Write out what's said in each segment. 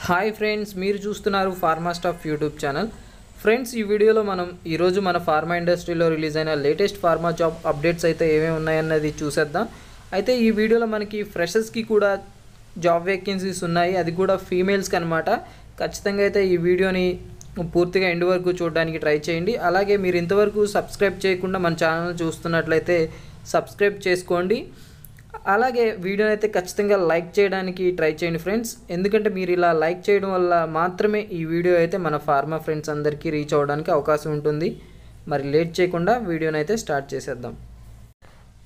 Hi friends, మీరు చూస్తున్నారు pharma staff YouTube channel. Friends, ఈ వీడియోలో మనం ఈరోజు మన ఫార్మా ఇండస్ట్రీలో రిలీజ్ అయిన లేటెస్ట్ ఫార్మా జాబ్ అప్డేట్స్ అయితే ఏమేమి ఉన్నాయన్నది చూసేద్దాం. అయితే ఈ వీడియోలో మనకి ఫ్రెషర్స్కి కూడా జాబ్ వేకెన్సీస్ ఉన్నాయి, అది కూడా ఫీమేల్స్కి అనమాట. ఖచ్చితంగా అయితే ఈ వీడియోని పూర్తిగా ఎండ్ వరకు చూడడానికి ట్రై చేయండి. అలాగే మీరు ఇంతవరకు సబ్స్క్రైబ్ చేయకుండా మన ఛానల్ చూస్తున్నట్లయితే సబ్స్క్రైబ్ చేసుకోండి. అలాగే వీడియోని అయితే ఖచ్చితంగా లైక్ చేయడానికి ట్రై చేయండి ఫ్రెండ్స్, ఎందుకంటే మీరు ఇలా లైక్ చేయడం వల్ల మాత్రమే ఈ వీడియో అయితే మన ఫార్మా ఫ్రెండ్స్ అందరికీ రీచ్ అవ్వడానికి అవకాశం ఉంటుంది. మరి లేట్ చేయకుండా వీడియోని అయితే స్టార్ట్ చేసేద్దాం.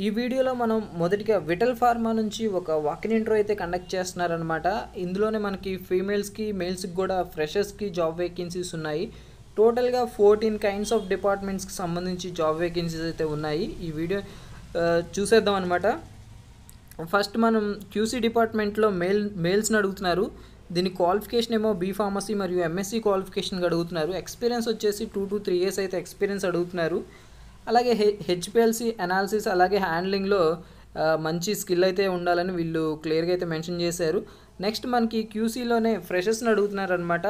ఈ వీడియోలో మనం మొదటిగా విటల్ ఫార్మా నుంచి ఒక వాకిన్ ఇంటర్వ్యూ అయితే కండక్ట్ చేస్తున్నారనమాట. ఇందులోనే మనకి ఫీమేల్స్కి మేల్స్కి కూడా ఫ్రెషర్స్కి జాబ్ వేకెన్సీస్ ఉన్నాయి. టోటల్గా 14 కైండ్స్ ఆఫ్ డిపార్ట్మెంట్స్కి సంబంధించి జాబ్ వేకెన్సీస్ అయితే ఉన్నాయి. ఈ వీడియో చూసేద్దాం అనమాట. ఫస్ట్ మనం క్యూసీ డిపార్ట్మెంట్లో మేల్స్ని అడుగుతున్నారు. దీని క్వాలిఫికేషన్ ఏమో బీ ఫార్మసీ మరియు ఎంఎస్సీ క్వాలిఫికేషన్గా అడుగుతున్నారు. ఎక్స్పీరియన్స్ వచ్చేసి 2 to 3 years అయితే ఎక్స్పీరియన్స్ అడుగుతున్నారు. అలాగే హెచ్పిఎల్సి అనాలిసిస్ అలాగే హ్యాండ్లింగ్లో మంచి స్కిల్ అయితే ఉండాలని వీళ్ళు క్లియర్గా అయితే మెన్షన్ చేశారు. నెక్స్ట్ మనకి క్యూసీలోనే ఫ్రెషర్స్ని అడుగుతున్నారు అనమాట.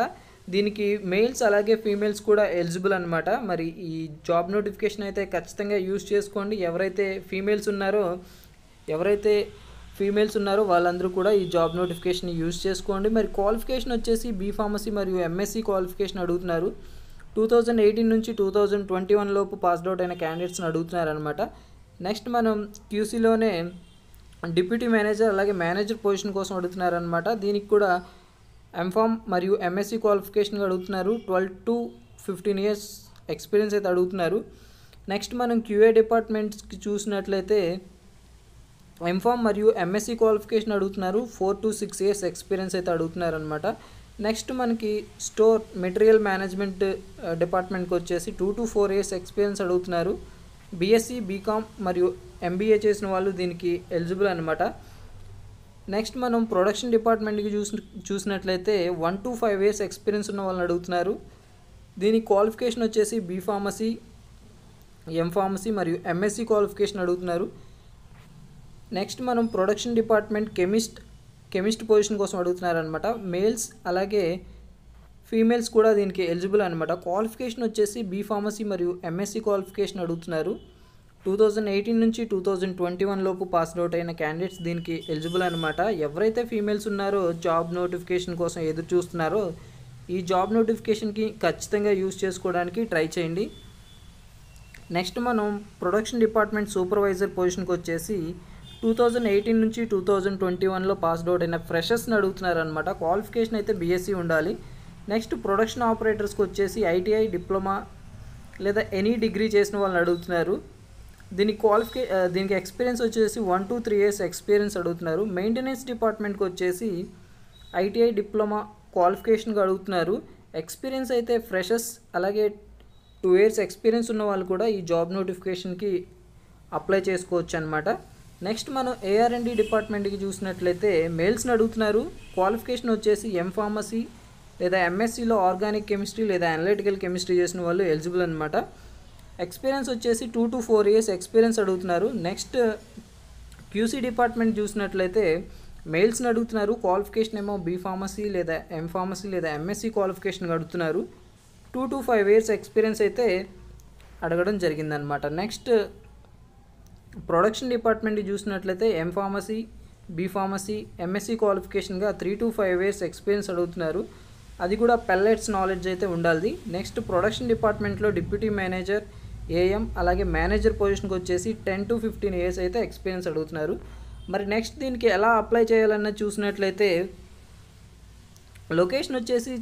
దీనికి మేల్స్ అలాగే ఫీమేల్స్ కూడా ఎలిజిబుల్ అనమాట. మరి ఈ జాబ్ నోటిఫికేషన్ అయితే ఖచ్చితంగా యూజ్ చేసుకోండి. ఎవరైతే ఫీమేల్స్ ఉన్నారో వాళ్ళందరూ కూడా ఈ జాబ్ నోటిఫికేషన్ యూజ్ చేసుకోండి. మరి క్వాలిఫికేషన్ వచ్చేసి బీ ఫార్మసీ మరియు ఎంఎస్సీ క్వాలిఫికేషన్ అడుగుతున్నారు. 2018 నుంచి 2021 లోపు పాస్డ్ అవుట్ అయిన క్యాండిడేట్స్ని అడుగుతున్నారు అనమాట. నెక్స్ట్ మనం క్యూసీలోనే డిప్యూటీ మేనేజర్ అలాగే మేనేజర్ పొజిషన్ కోసం అడుగుతున్నారనమాట. దీనికి కూడా ఎంఫామ్ మరియు ఎంఎస్సీ క్వాలిఫికేషన్గా అడుగుతున్నారు. 12 to 15 years ఎక్స్పీరియన్స్ అయితే అడుగుతున్నారు. నెక్స్ట్ మనం క్యూఏ డిపార్ట్మెంట్స్కి చూసినట్లయితే ఎంఫామ్ మరియు ఎంఎస్సీ క్వాలిఫికేషన్ అడుగుతున్నారు. 4 to 6 years ఎక్స్పీరియన్స్ అయితే అడుగుతున్నారు అనమాట. నెక్స్ట్ మనకి స్టోర్ మెటీరియల్ మేనేజ్మెంట్ డిపార్ట్మెంట్కి వచ్చేసి 2 to 4 years ఎక్స్పీరియన్స్ అడుగుతున్నారు. బీఎస్సీ బీకామ్ మరియు ఎంబీఏ చేసిన వాళ్ళు దీనికి ఎలిజిబుల్ అనమాట. నెక్స్ట్ మనం ప్రొడక్షన్ డిపార్ట్మెంట్కి చూసినట్లయితే 1 to 5 years ఎక్స్పీరియన్స్ ఉన్న వాళ్ళని అడుగుతున్నారు. దీని క్వాలిఫికేషన్ వచ్చేసి బీ ఫార్మసీ, ఎం ఫార్మసీ మరియు ఎంఎస్సీ క్వాలిఫికేషన్ అడుగుతున్నారు. నెక్స్ట్ మనం ప్రొడక్షన్ డిపార్ట్మెంట్ కెమిస్ట్ పొజిషన్ కోసం అడుగుతున్నారు అనమాట. మేల్స్ అలాగే ఫీమేల్స్ కూడా దీనికి ఎలిజిబుల్ అనమాట. క్వాలిఫికేషన్ వచ్చేసి బీ ఫార్మసీ మరియు ఎంఎస్సీ క్వాలిఫికేషన్ అడుగుతున్నారు. 2018 నుంచి 2021 లోపు పాస్డ్ అవుట్ అయిన క్యాండిడేట్స్ దీనికి ఎలిజిబుల్ అనమాట. ఎవరైతే ఫీమేల్స్ ఉన్నారో జాబ్ నోటిఫికేషన్ కోసం ఎదురు చూస్తున్నారో ఈ జాబ్ నోటిఫికేషన్కి ఖచ్చితంగా యూజ్ చేసుకోవడానికి ట్రై చేయండి. నెక్స్ట్ మనం ప్రొడక్షన్ డిపార్ట్మెంట్ సూపర్వైజర్ పొజిషన్కి వచ్చేసి 2018 నుంచి 2021లో పాస్డ్ అవుట్ అయిన ఫ్రెషర్స్ని అడుగుతున్నారు అనమాట. క్వాలిఫికేషన్ అయితే బీఎస్సీ ఉండాలి. నెక్స్ట్ ప్రొడక్షన్ ఆపరేటర్స్కి వచ్చేసి ఐటీఐ, డిప్లొమా లేదా ఎనీ డిగ్రీ చేసిన వాళ్ళని అడుగుతున్నారు. దీనికి ఎక్స్పీరియన్స్ వచ్చేసి 1 to 3 years ఎక్స్పీరియన్స్ అడుగుతున్నారు. మెయింటెనెన్స్ డిపార్ట్మెంట్కి వచ్చేసి ఐటీఐ, డిప్లొమా క్వాలిఫికేషన్గా అడుగుతున్నారు. ఎక్స్పీరియన్స్ అయితే ఫ్రెషర్స్ అలాగే 2 years ఎక్స్పీరియన్స్ ఉన్న వాళ్ళు కూడా ఈ జాబ్ నోటిఫికేషన్కి అప్లై చేసుకోవచ్చు అనమాట. నెక్స్ట్ మనం ఏఆర్ఎండి డిపార్ట్మెంట్కి చూసినట్లయితే మేల్స్ని అడుగుతున్నారు. క్వాలిఫికేషన్ వచ్చేసి ఎం ఫార్మసీ లేదా ఎంఎస్సీలో ఆర్గానిక్ కెమిస్ట్రీ లేదా అనలిటికల్ కెమిస్ట్రీ చేసిన వాళ్ళు ఎలిజిబుల్ అనమాట. ఎక్స్పీరియన్స్ వచ్చేసి 2 to 4 years ఎక్స్పీరియన్స్ అడుగుతున్నారు. నెక్స్ట్ క్యూసీ డిపార్ట్మెంట్ చూసినట్లయితే మేల్స్ని అడుగుతున్నారు. క్వాలిఫికేషన్ ఏమో బీ ఫార్మసీ లేదా ఎం ఫార్మసీ లేదా ఎంఎస్సీ క్వాలిఫికేషన్ అడుగుతున్నారు. 2 to 5 years ఎక్స్పీరియన్స్ అయితే అడగడం జరిగిందనమాట. నెక్స్ట్ ప్రొడక్షన్ డిపార్ట్మెంట్ చూసినట్లయితే M pharmacy, B pharmacy, MSc క్వాలిఫికేషన్గా 3 to 5 years ఎక్స్పీరియన్స్ అడుగుతున్నారు. అది కూడా పెల్లెట్స్ నాలెడ్జ్ అయితే ఉండాలి. నెక్స్ట్ ప్రొడక్షన్ డిపార్ట్మెంట్లో డిప్యూటీ మేనేజర్, ఏఎం అలాగే మేనేజర్ పొజిషన్కి వచ్చేసి 10 to 15 years అయితే ఎక్స్పీరియన్స్ అడుగుతున్నారు. మరి నెక్స్ట్ దీనికి ఎలా అప్లై చేయాలన్నది చూసినట్లయితే లొకేషన్ వచ్చేసి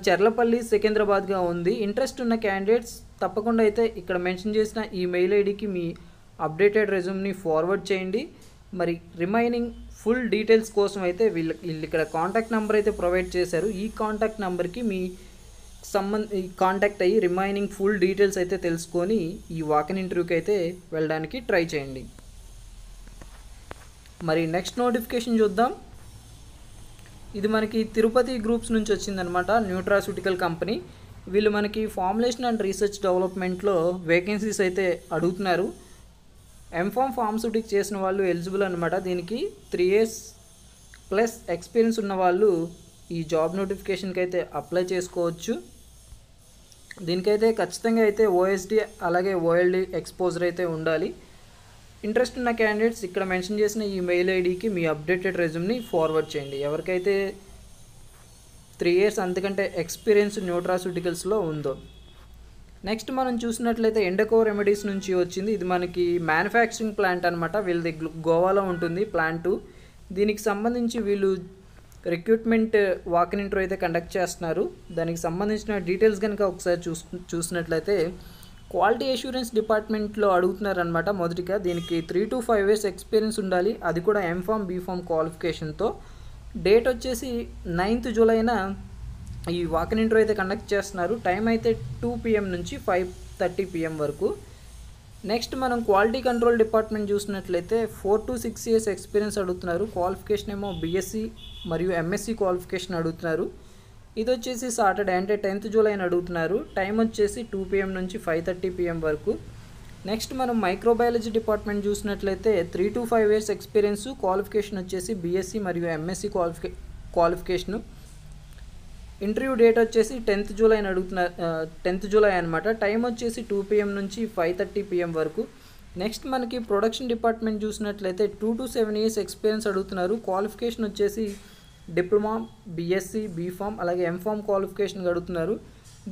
చర్లపల్లి, సికింద్రాబాద్గా ఉంది. ఇంట్రెస్ట్ ఉన్న క్యాండిడేట్స్ తప్పకుండా అయితే ఇక్కడ మెన్షన్ చేసిన ఈ మెయిల్ ఐడికి మీ అప్డేటెడ్ రెజ్యూమ్ని ఫార్వర్డ్ చేయండి. మరి రిమైనింగ్ ఫుల్ డీటెయిల్స్ కోసం అయితే వీళ్ళు ఇక్కడ కాంటాక్ట్ నెంబర్ అయితే ప్రొవైడ్ చేశారు. ఈ కాంటాక్ట్ నెంబర్కి మీ కాంటాక్ట్ అయ్యి రిమైనింగ్ ఫుల్ డీటెయిల్స్ అయితే తెలుసుకొని ఈ వాకిన్ ఇంటర్వ్యూకి అయితే వెళ్ళడానికి ట్రై చేయండి. మరి నెక్స్ట్ నోటిఫికేషన్ చూద్దాం. ఇది మనకి తిరుపతి గ్రూప్స్ నుంచి వచ్చిందనమాట. న్యూట్రాస్యూటికల్ కంపెనీ వీళ్ళు మనకి ఫార్ములేషన్ అండ్ రీసెర్చ్ డెవలప్మెంట్లో వేకెన్సీస్ అయితే అడుగుతున్నారు. ఎంఫామ్ ఫార్మస్యూటిక్స్ చేసిన వాళ్ళు ఎలిజిబుల్ అనమాట. దీనికి 3 years ప్లస్ ఎక్స్పీరియన్స్ ఉన్న వాళ్ళు ఈ జాబ్ నోటిఫికేషన్కి అయితే అప్లై చేసుకోవచ్చు. దీనికైతే ఖచ్చితంగా అయితే ఓఎస్డి అలాగే ఓఎల్డి ఎక్స్పోజర్ అయితే ఉండాలి. ఇంట్రెస్ట్ ఉన్న క్యాండిడేట్స్ ఇక్కడ మెన్షన్ చేసిన ఈ మెయిల్ ఐడికి మీ అప్డేటెడ్ రెజ్యూమ్ని ఫార్వర్డ్ చేయండి. ఎవరికైతే 3 years అంతకంటే ఎక్స్పీరియన్స్ న్యూట్రాస్యూటికల్స్లో ఉందో. నెక్స్ట్ మనం చూసినట్లయితే ఎండకో రెమెడీస్ నుంచి వచ్చింది. ఇది మనకి మ్యానుఫ్యాక్చరింగ్ ప్లాంట్ అనమాట. వీళ్ళది గోవాలో ఉంటుంది ప్లాంటు. దీనికి సంబంధించి వీళ్ళు రిక్రూట్మెంట్ వాక్-ఇన్ ఇంటర్వ్యూ అయితే కండక్ట్ చేస్తున్నారు. దానికి సంబంధించిన డీటెయిల్స్ కనుక ఒకసారి చూసినట్లయితే క్వాలిటీ అష్యూరెన్స్ డిపార్ట్మెంట్లో అడుగుతున్నారనమాట. మొదటిగా దీనికి 3 to 5 years ఎక్స్పీరియన్స్ ఉండాలి, అది కూడా ఎంఫామ్ బీఫామ్ క్వాలిఫికేషన్తో. డేట్ వచ్చేసి 9th జూలైన ఈ వాక్-ఇన్ ఇంటర్వ్యూ అయితే కండక్ట్ చేస్తున్నారు. టైం అయితే 2 PM నుంచి 5:30 PM వరకు. నెక్స్ట్ మనం క్వాలిటీ కంట్రోల్ డిపార్ట్మెంట్ చూసినట్లయితే 4 to 6 years ఎక్స్పీరియన్స్ అడుగుతున్నారు. క్వాలిఫికేషన్ ఏమో బీఎస్సీ మరియు ఎంఎస్సీ క్వాలిఫికేషన్ అడుగుతున్నారు. ఇది వచ్చేసి సాటర్డే అంటే 10th జూలైని అడుగుతున్నారు. టైం వచ్చేసి 2 PM నుంచి 5:30 PM వరకు. నెక్స్ట్ మనం మైక్రోబయాలజీ డిపార్ట్మెంట్ చూసినట్లయితే 3 to 5 years ఎక్స్పీరియన్స్, క్వాలిఫికేషన్ వచ్చేసి బీఎస్సీ మరియు ఎంఎస్సీ క్వాలిఫికేషను. ఇంటర్వ్యూ డేట్ వచ్చేసి 10th జూలైని అడుగుతున్నారు. 10th జూలై అనమాట. టైం వచ్చేసి 2 PM నుంచి 5:30 PM వరకు. నెక్స్ట్ మనకి ప్రొడక్షన్ డిపార్ట్మెంట్ చూసినట్లయితే 2 to 7 years ఎక్స్పీరియన్స్ అడుగుతున్నారు. క్వాలిఫికేషన్ వచ్చేసి డిప్లొమా, బీఎస్సీ, బీఫామ్ అలాగే ఎంఫామ్ క్వాలిఫికేషన్ అడుగుతున్నారు.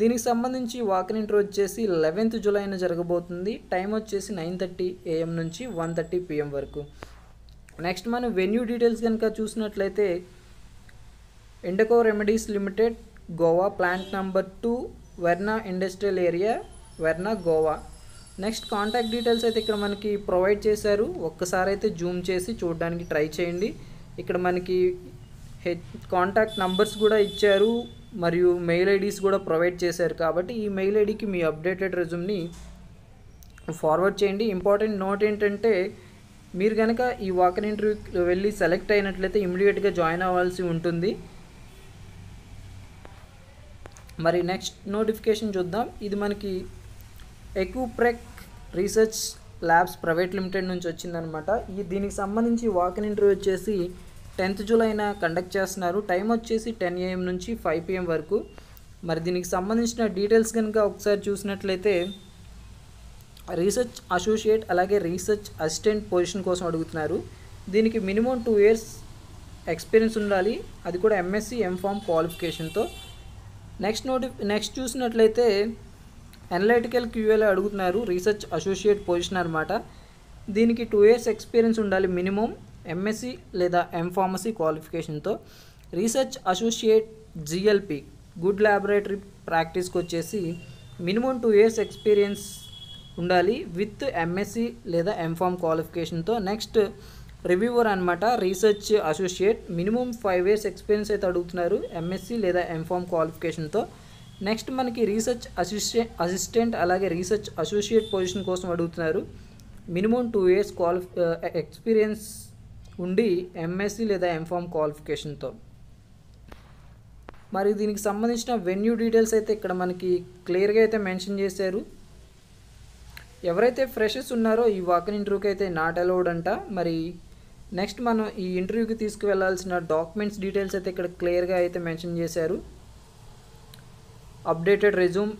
దీనికి సంబంధించి వాక్-ఇన్ ఇంటర్వ్యూ వచ్చేసి 11th జూలైన జరగబోతుంది. టైం వచ్చేసి 9:30 AM నుంచి 1:30 PM వరకు. నెక్స్ట్ మనం వెన్యూ డీటెయిల్స్ కనుక చూసినట్లయితే Indoco remedies limited, Goa, plant number 2, Verna industrial area, Verna, Goa. Next contact details అయితే ఇక్కడ మనకి ప్రొవైడ్ చేశారు. ఒక్కసారి అయితే జూమ్ చేసి చూడడానికి ట్రై చేయండి. ఇక్కడ మనకి కాంటాక్ట్ నంబర్స్ కూడా ఇచ్చారు మరియు మెయిల్ ఐడీస్ కూడా ప్రొవైడ్ చేశారు. కాబట్టి ఈ మెయిల్ ఐడికి మీ అప్డేటెడ్ రెజ్యూమ్ని ఫార్వర్డ్ చేయండి. ఇంపార్టెంట్ నోట్ ఏంటంటే మీరు కనుక ఈ వాక్-ఇన్ ఇంటర్వ్యూకి వెళ్ళి సెలెక్ట్ అయినట్లయితే ఇమీడియట్గా జాయిన్ అవ్వాల్సి ఉంటుంది. మరి నెక్స్ట్ నోటిఫికేషన్ చూద్దాం. ఇది మనకి ఎక్విప్రెక్ రీసెర్చ్ ల్యాబ్స్ ప్రైవేట్ లిమిటెడ్ నుంచి వచ్చిందనమాట. దీనికి సంబంధించి వాక్-ఇన్ ఇంటర్వ్యూ వచ్చేసి 10th జూలైన కండక్ట్ చేస్తున్నారు. టైం వచ్చేసి 10 AM నుంచి 5 PM వరకు. మరి దీనికి సంబంధించిన డీటెయిల్స్ కనుక ఒకసారి చూసినట్లయితే రీసెర్చ్ అసోసియేట్ అలాగే రీసెర్చ్ అసిస్టెంట్ పొజిషన్ కోసం అడుగుతున్నారు. దీనికి మినిమం 2 years ఎక్స్పీరియన్స్ ఉండాలి, అది కూడా ఎంఎస్సీ ఎంఫామ్ క్వాలిఫికేషన్తో. నెక్స్ట్ చూసినట్లయితే అనలిటికల్ క్యూఏలో అడుగుతున్నారు. రీసెర్చ్ అసోసియేట్ పొజిషన్ అనమాట. దీనికి 2 years ఎక్స్పీరియన్స్ ఉండాలి మినిమం, ఎంఎస్సీ లేదా ఎంఫార్మసీ క్వాలిఫికేషన్తో. Research associate GLP good laboratory ప్రాక్టీస్కి వచ్చేసి మినిమం 2 years ఎక్స్పీరియన్స్ ఉండాలి విత్ ఎంఎస్సీ లేదా ఎంఫామ్ క్వాలిఫికేషన్తో. నెక్స్ట్ రివ్యూవర్ అనమాట, research associate minimum 5 years experience అయితే అడుగుతున్నారు ఎంఎస్సీ లేదా ఎంఫామ్ క్వాలిఫికేషన్తో. నెక్స్ట్ మనకి రీసెర్చ్ అసిస్టెంట్ అలాగే రీసెర్చ్ అసోసియేట్ పొజిషన్ కోసం అడుగుతున్నారు. మినిమం 2 years ఎక్స్పీరియన్స్ ఉండి ఎంఎస్సీ లేదా ఎంఫామ్ క్వాలిఫికేషన్తో. మరి దీనికి సంబంధించిన వెన్యూ డీటెయిల్స్ అయితే ఇక్కడ మనకి క్లియర్గా అయితే మెన్షన్ చేశారు. ఎవరైతే ఫ్రెషర్స్ ఉన్నారో ఈ వాక్-ఇన్ ఇంటర్వ్యూకి అయితే నాట్ అలౌడ్ అంట. మరి నెక్స్ట్ మనం ఈ ఇంటర్వ్యూకి తీసుకువెళ్లాల్సిన డాక్యుమెంట్స్ డీటెయిల్స్ అయితే ఇక్కడ క్లియర్గా అయితే మెన్షన్ చేశారు. Updated resume,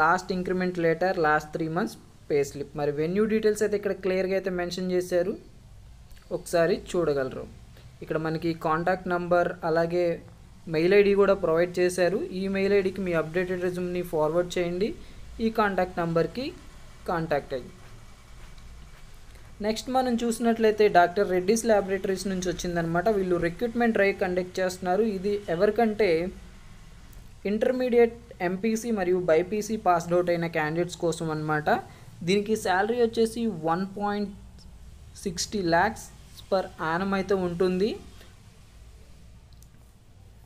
last increment letter, last 3 months pay slip. మరి వెన్యూ డీటెయిల్స్ అయితే ఇక్కడ క్లియర్గా అయితే మెన్షన్ చేశారు, ఒకసారి చూడగలరు. ఇక్కడ మనకి కాంటాక్ట్ నంబర్ అలాగే మెయిల్ ఐడి కూడా ప్రొవైడ్ చేశారు. ఈ మెయిల్ ఐడికి మీ అప్డేటెడ్ రెజ్యూమ్ని ఫార్వర్డ్ చేయండి. ఈ కాంటాక్ట్ నంబర్కి కాంటాక్ట్ అయ్యి. నెక్స్ట్ మనం చూసినట్లయితే డాక్టర్ రెడ్డిస్ ల్యాబొరేటరీస్ నుంచి వచ్చిందనమాట. వీళ్ళు రిక్రూట్మెంట్ డ్రైవ్ కండక్ట్ చేస్తున్నారు. ఇది ఎవరికంటే ఇంటర్మీడియట్ ఎంపీసీ మరియు బైపీసీ పాస్డ్ అవుట్ అయిన క్యాండిడేట్స్ కోసం అనమాట. దీనికి శాలరీ వచ్చేసి 1.60 lakhs per annum అయితే ఉంటుంది.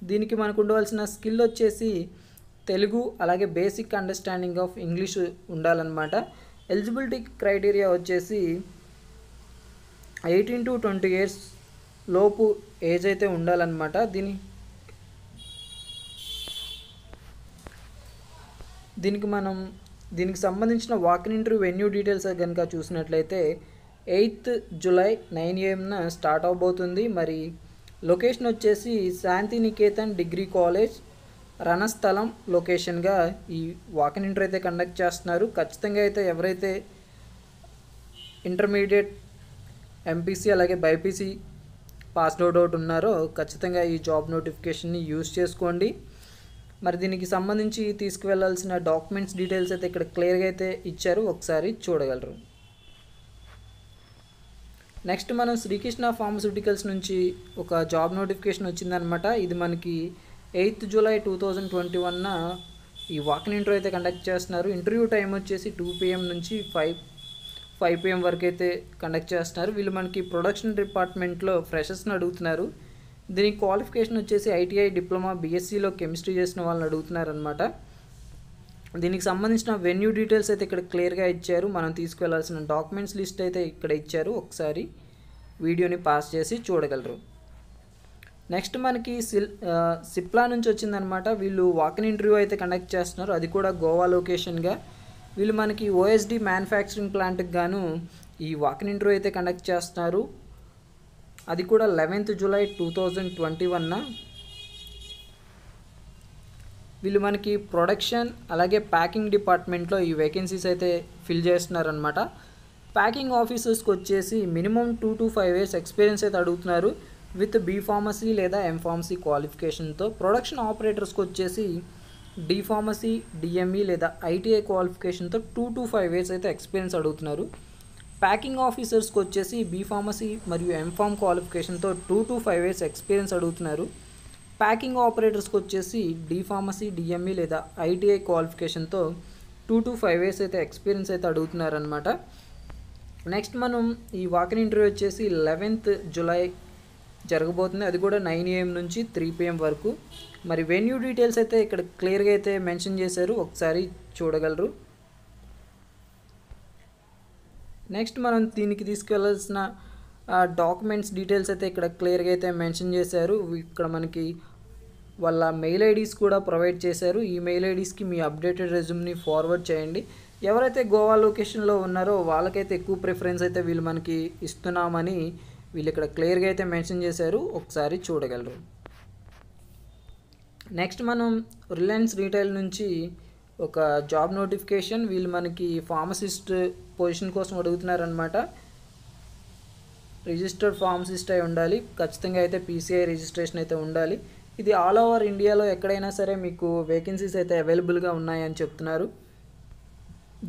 దీనికి మనకు ఉండవలసిన స్కిల్ వచ్చేసి తెలుగు అలాగే బేసిక్ అండర్స్టాండింగ్ ఆఫ్ ఇంగ్లీష్ ఉండాలన్నమాట. ఎలిజిబిలిటీ క్రైటీరియా వచ్చేసి 18 to 20 years లోపు ఏజ్ అయితే ఉండాలన్నమాట. దీనికి సంబంధించిన వాక్-ఇన్ ఇంటర్వ్యూ వెన్యూ డీటెయిల్స్ కనుక చూసినట్లయితే 8th జూలై 9 AM స్టార్ట్ అవబోతుంది. మరి లొకేషన్ వచ్చేసి శాంతినికేతన్ డిగ్రీ కాలేజ్ రణస్థలం లొకేషన్గా ఈ వాకిన్ ఇంటర్వ్యూ అయితే కండక్ట్ చేస్తున్నారు. ఖచ్చితంగా అయితే ఎవరైతే ఇంటర్మీడియట్ ఎంపీసీ అలాగే బైపీసీ పాస్డ్ అవుట్ ఉన్నారో ఖచ్చితంగా ఈ జాబ్ నోటిఫికేషన్ని యూజ్ చేసుకోండి. మరి దీనికి సంబంధించి తీసుకువెళ్లాల్సిన డాక్యుమెంట్స్ డీటెయిల్స్ అయితే ఇక్కడ క్లియర్గా అయితే ఇచ్చారు, ఒకసారి చూడగలరు. నెక్స్ట్ మనం శ్రీకృష్ణ ఫార్మస్యూటికల్స్ నుంచి ఒక జాబ్ నోటిఫికేషన్ వచ్చిందనమాట. ఇది మనకి 8th July 2021 ఈ వాకిన్ ఇంటర్వ్యూ అయితే కండక్ట్ చేస్తున్నారు. ఇంటర్వ్యూ టైం వచ్చేసి 2 PM నుంచి 5 PM వరకు అయితే కండక్ట్ చేస్తున్నారు. వీళ్ళు మనకి ప్రొడక్షన్ డిపార్ట్మెంట్లో ఫ్రెషర్స్ని అడుగుతున్నారు. దీనికి క్వాలిఫికేషన్ వచ్చేసి ఐటీఐ డిప్లొమా బీఎస్సీలో కెమిస్ట్రీ చేసిన వాళ్ళని అడుగుతున్నారు అనమాట. దీనికి సంబంధించిన వెన్యూ డీటెయిల్స్ అయితే ఇక్కడ క్లియర్గా ఇచ్చారు. మనం తీసుకువెళ్లాల్సిన డాక్యుమెంట్స్ లిస్ట్ అయితే ఇక్కడ ఇచ్చారు, ఒకసారి వీడియోని పాస్ చేసి చూడగలరు. నెక్స్ట్ మనకి సిప్లా నుంచి వచ్చిందనమాట. వీళ్ళు వాకిన్ ఇంటర్వ్యూ అయితే కండక్ట్ చేస్తున్నారు, అది కూడా గోవా లొకేషన్గా. వీళ్ళు మనకి ఓఎస్డి మ్యానుఫ్యాక్చరింగ్ ప్లాంట్కి గాను ఈ వాకిన్ ఇంటర్వ్యూ అయితే కండక్ట్ చేస్తున్నారు. అది కూడా 11th July 2021. వీళ్ళు మనకి ప్రొడక్షన్ అలాగే ప్యాకింగ్ డిపార్ట్మెంట్లో ఈ వేకెన్సీస్ అయితే ఫిల్ చేస్తున్నారనమాట. ప్యాకింగ్ ఆఫీసర్స్కి వచ్చేసి మినిమం 2 to 5 years ఎక్స్పీరియన్స్ అయితే అడుగుతున్నారు విత్ బీ ఫార్మసీ లేదా ఎంఫార్మసీ క్వాలిఫికేషన్తో. ప్రొడక్షన్ ఆపరేటర్స్కి వచ్చేసి డి ఫార్మసీ, డిఎంఈ లేదా ఐటీఐ క్వాలిఫికేషన్తో 2 to 5 years అయితే ఎక్స్పీరియన్స్ అడుగుతున్నారు. ప్యాకింగ్ ఆఫీసర్స్కి వచ్చేసి బీ ఫార్మసీ మరియు ఎంఫార్మ్ క్వాలిఫికేషన్తో 2 to 5 years ఎక్స్పీరియన్స్ అడుగుతున్నారు. ప్యాకింగ్ ఆపరేటర్స్కి వచ్చేసి డి ఫార్మసీ, డిఎంఈ లేదా ఐటీఐ క్వాలిఫికేషన్తో 2 to 5 years అయితే ఎక్స్పీరియన్స్ అయితే అడుగుతున్నారనమాట. నెక్స్ట్ మనం ఈ వాకిన్ ఇంటర్వ్యూ వచ్చేసి 11th July జరగబోతుంది, అది కూడా 9 AM నుంచి 3 PM వరకు. మరి వెన్యూ డీటెయిల్స్ అయితే ఇక్కడ క్లియర్గా అయితే మెన్షన్ చేశారు, ఒకసారి చూడగలరు. నెక్స్ట్ మనం దీనికి తీసుకెళ్లాల్సిన డాక్యుమెంట్స్ డీటెయిల్స్ అయితే ఇక్కడ క్లియర్గా అయితే మెన్షన్ చేశారు. ఇక్కడ మనకి వాళ్ళ మెయిల్ ఐడీస్ కూడా ప్రొవైడ్ చేశారు. ఈ మెయిల్ ఐడీస్కి మీ అప్డేటెడ్ రెజ్యూమ్ని ఫార్వర్డ్ చేయండి. ఎవరైతే గోవా లొకేషన్లో ఉన్నారో వాళ్ళకైతే ఎక్కువ ప్రిఫరెన్స్ అయితే వీళ్ళు మనకి ఇస్తున్నామని వీళ్ళు ఇక్కడ క్లియర్గా అయితే మెన్షన్ చేశారు, ఒకసారి చూడగలరు. నెక్స్ట్ మనం రిలయన్స్ రీటైల్ నుంచి ఒక జాబ్ నోటిఫికేషన్. వీళ్ళు మనకి ఫార్మసిస్ట్ పొజిషన్ కోసం అడుగుతున్నారనమాట. రిజిస్టర్డ్ ఫార్మసిస్ట్ అయి ఉండాలి, ఖచ్చితంగా అయితే పీసీఐ రిజిస్ట్రేషన్ అయితే ఉండాలి. ఇది ఆల్ ఓవర్ ఇండియాలో ఎక్కడైనా సరే మీకు వేకెన్సీస్ అయితే అవైలబుల్గా ఉన్నాయని చెప్తున్నారు.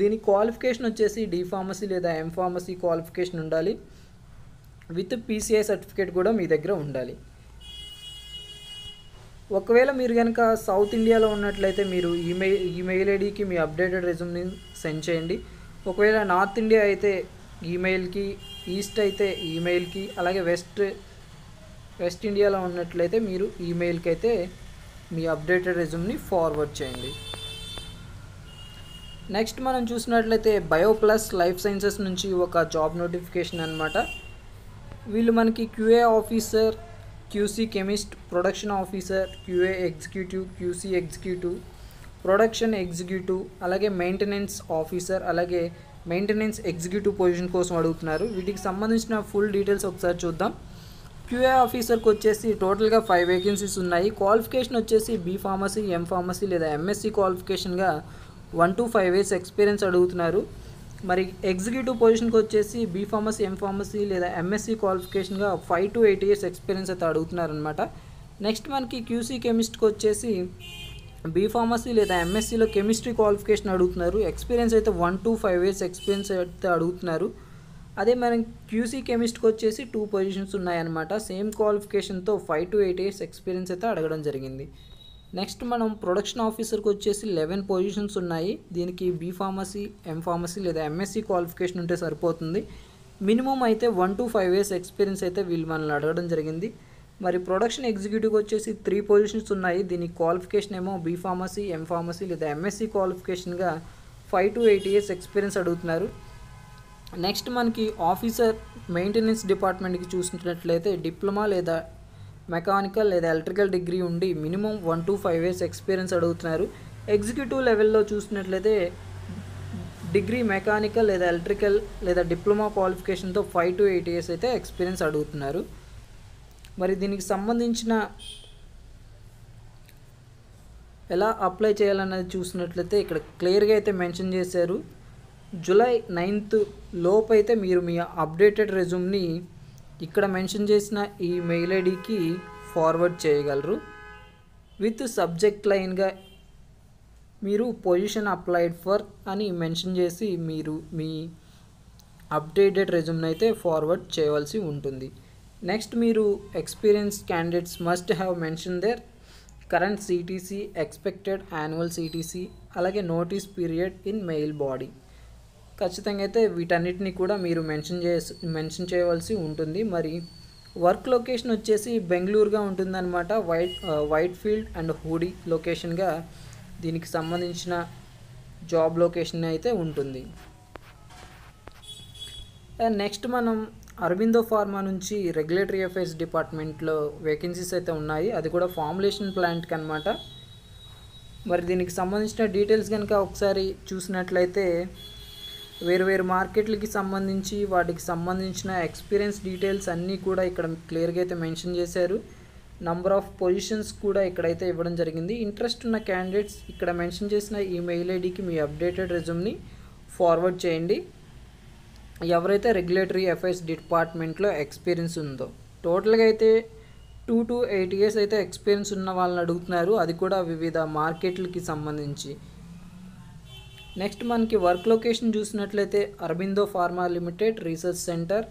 దీని క్వాలిఫికేషన్ వచ్చేసి డి ఫార్మసీ లేదా ఎం ఫార్మసీ క్వాలిఫికేషన్ ఉండాలి విత్ పీసీఐ సర్టిఫికేట్ కూడా మీ దగ్గర ఉండాలి. ఒకవేళ మీరు కనుక సౌత్ ఇండియాలో ఉన్నట్లయితే మీరు ఈమెయిల్ ఐడికి మీ అప్డేటెడ్ రెజ్యూమ్ని సెండ్ చేయండి. ఒకవేళ నార్త్ ఇండియా అయితే ఈమెయిల్కి, ఈస్ట్ అయితే ఈమెయిల్కి, అలాగే వెస్ట్ ఇండియాలో ఉన్నట్లయితే మీరు ఈమెయిల్కి అయితే మీ అప్డేటెడ్ రెజ్యూమ్ని ఫార్వర్డ్ చేయండి. నెక్స్ట్ మనం చూసినట్లయితే బయోప్లస్ లైఫ్ సైన్సెస్ నుంచి ఒక జాబ్ నోటిఫికేషన్ అనమాట. వీళ్ళు మనకి QA officer, QC chemist, production officer, QA executive, QC executive, production executive, అలాగే మెయింటెనెన్స్ ఆఫీసర్, అలాగే మెయింటెనెన్స్ ఎగ్జిక్యూటివ్ పొజిషన్ కోసం అడుగుతున్నారు. వీటికి సంబంధించిన ఫుల్ డీటెయిల్స్ ఒకసారి చూద్దాం. క్యూఏ ఆఫీసర్కి వచ్చేసి టోటల్గా 5 వేకెన్సీస్ ఉన్నాయి. క్వాలిఫికేషన్ వచ్చేసి బీ ఫార్మసీ, ఎం ఫార్మసీ లేదా ఎంఎస్సీ క్వాలిఫికేషన్గా 1 to 5 years ఎక్స్పీరియన్స్ అడుగుతున్నారు. మరి ఎగ్జిక్యూటివ్ పొజిషన్కి వచ్చేసి బీ ఫార్మసీ, ఎం ఫార్మసీ లేదా ఎంఎస్సీ క్వాలిఫికేషన్గా 5 to 8 years ఎక్స్పీరియన్స్ అయితే అడుగుతున్నారనమాట. నెక్స్ట్ మనకి క్యూసీ కెమిస్ట్కి వచ్చేసి బీ ఫార్మసీ లేదా ఎంఎస్సీలో కెమిస్ట్రీ క్వాలిఫికేషన్ అడుగుతున్నారు. ఎక్స్పీరియన్స్ అయితే 1 to 5 years ఎక్స్పీరియన్స్ అయితే అడుగుతున్నారు. అదే మనం క్యూసీ కెమిస్ట్కి వచ్చేసి 2 పొజిషన్స్ ఉన్నాయన్నమాట. సేమ్ క్వాలిఫికేషన్తో 5 to 8 years ఎక్స్పీరియన్స్ అయితే అడగడం జరిగింది. నెక్స్ట్ మనం ప్రొడక్షన్ ఆఫీసర్కి వచ్చేసి 11 పొజిషన్స్ ఉన్నాయి. దీనికి బీ ఫార్మసీ, ఎం ఫార్మసీ లేదా ఎంఎస్సీ క్వాలిఫికేషన్ ఉంటే సరిపోతుంది. మినిమం అయితే 1 to 5 years ఎక్స్పీరియన్స్ అయితే వీళ్ళు మనల్ని అడగడం జరిగింది. మరి ప్రొడక్షన్ ఎగ్జిక్యూటివ్కి వచ్చేసి 3 పొజిషన్స్ ఉన్నాయి. దీనికి క్వాలిఫికేషన్ ఏమో బీ ఫార్మసీ, ఎం ఫార్మసీ లేదా ఎంఎస్సీ క్వాలిఫికేషన్గా 5 to 8 years ఎక్స్పీరియన్స్ అడుగుతున్నారు. నెక్స్ట్ మనకి ఆఫీసర్ మెయింటెనెన్స్ డిపార్ట్మెంట్కి చూసినట్లయితే డిప్లొమా లేదా మెకానికల్ లేదా ఎలక్ట్రికల్ డిగ్రీ ఉండి మినిమం 1 to 5 years ఎక్స్పీరియన్స్ అడుగుతున్నారు. ఎగ్జిక్యూటివ్ లెవెల్లో చూసినట్లయితే డిగ్రీ మెకానికల్ లేదా ఎలక్ట్రికల్ లేదా డిప్లొమా క్వాలిఫికేషన్తో 5 to 8 years అయితే ఎక్స్పీరియన్స్ అడుగుతున్నారు. మరి దీనికి సంబంధించిన ఎలా అప్లై చేయాలన్నది చూసినట్లయితే ఇక్కడ క్లియర్గా అయితే మెన్షన్ చేశారు. జూలై 9th లోపు అయితే మీరు మీ అప్డేటెడ్ రెజ్యూమ్ని ఇక్కడ మెన్షన్ చేసిన ఈ మెయిల్ ఐడికి ఫార్వర్డ్ చేయగలరు. విత్ సబ్జెక్ట్ లైన్గా మీరు పొజిషన్ అప్లైడ్ ఫర్ అని మెన్షన్ చేసి మీరు మీ అప్డేటెడ్ రెజ్యూమ్ని అయితే ఫార్వర్డ్ చేయవలసి ఉంటుంది. నెక్స్ట్ మీరు experience candidates must have mention their current CTC, expected annual CTC, అలాగే notice period in mail body. ఖచ్చితంగా అయితే వీటన్నిటిని కూడా మీరు మెన్షన్ చేయవలసి ఉంటుంది. మరి వర్క్ లొకేషన్ వచ్చేసి బెంగళూరుగా ఉంటుందన్నమాట. వైట్ ఫీల్డ్ అండ్ హూడీ లొకేషన్గా దీనికి సంబంధించిన జాబ్ లొకేషన్ అయితే ఉంటుంది. నెక్స్ట్ మనం అరబిందో ఫార్మా నుంచి రెగ్యులేటరీ అఫైర్స్ డిపార్ట్మెంట్లో వేకెన్సీస్ అయితే ఉన్నాయి. అది కూడా ఫార్ములేషన్ ప్లాంట్కి అనమాట. మరి దీనికి సంబంధించిన డీటెయిల్స్ కనుక ఒకసారి చూసినట్లయితే వేరు మార్కెట్లకి సంబంధించి వాటికి సంబంధించిన ఎక్స్పీరియన్స్ డీటెయిల్స్ అన్నీ కూడా ఇక్కడ క్లియర్గా అయితే మెన్షన్ చేశారు. నంబర్ ఆఫ్ పొజిషన్స్ కూడా ఇక్కడైతే ఇవ్వడం జరిగింది. ఇంట్రెస్ట్ ఉన్న క్యాండిడేట్స్ ఇక్కడ మెన్షన్ చేసిన ఈ మెయిల్ ఐడికి మీ అప్డేటెడ్ రెజ్యూమ్ని ఫార్వర్డ్ చేయండి. ఎవరైతే రెగ్యులేటరీ అఫైర్స్ డిపార్ట్మెంట్లో ఎక్స్పీరియన్స్ ఉందో, టోటల్గా అయితే 2 to 8 years అయితే ఎక్స్పీరియన్స్ ఉన్న వాళ్ళని అడుగుతున్నారు. అది కూడా వివిధ మార్కెట్లకి సంబంధించి. నెక్స్ట్ మనకి వర్క్ లొకేషన్ చూసినట్లయితే Aurobindo pharma limited research centre,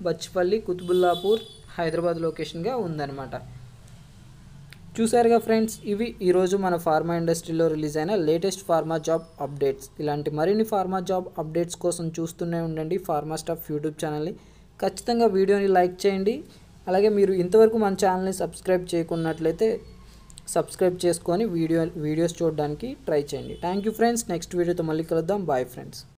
Bachupally, Quthbullapur, Hyderabad లొకేషన్గా ఉందన్నమాట. చూసారుగా ఫ్రెండ్స్, ఇవి ఈరోజు మన ఫార్మా ఇండస్ట్రీలో రిలీజ్ అయిన లేటెస్ట్ ఫార్మా జాబ్ అప్డేట్స్. ఇలాంటి మరిన్ని ఫార్మా జాబ్ అప్డేట్స్ కోసం చూస్తూనే ఉండండి ఫార్మా స్టఫ్ యూట్యూబ్ ఛానల్ని. ఖచ్చితంగా వీడియోని లైక్ చేయండి. అలాగే మీరు ఇంతవరకు మన ఛానల్ని సబ్స్క్రైబ్ చేయకున్నట్లయితే సబ్స్క్రైబ్ చేసుకొని వీడియోస్ చూడడానికి ట్రై చేయండి. Thank you friends. నెక్స్ట్ వీడియోతో మళ్ళీ కలుద్దాం. Bye friends.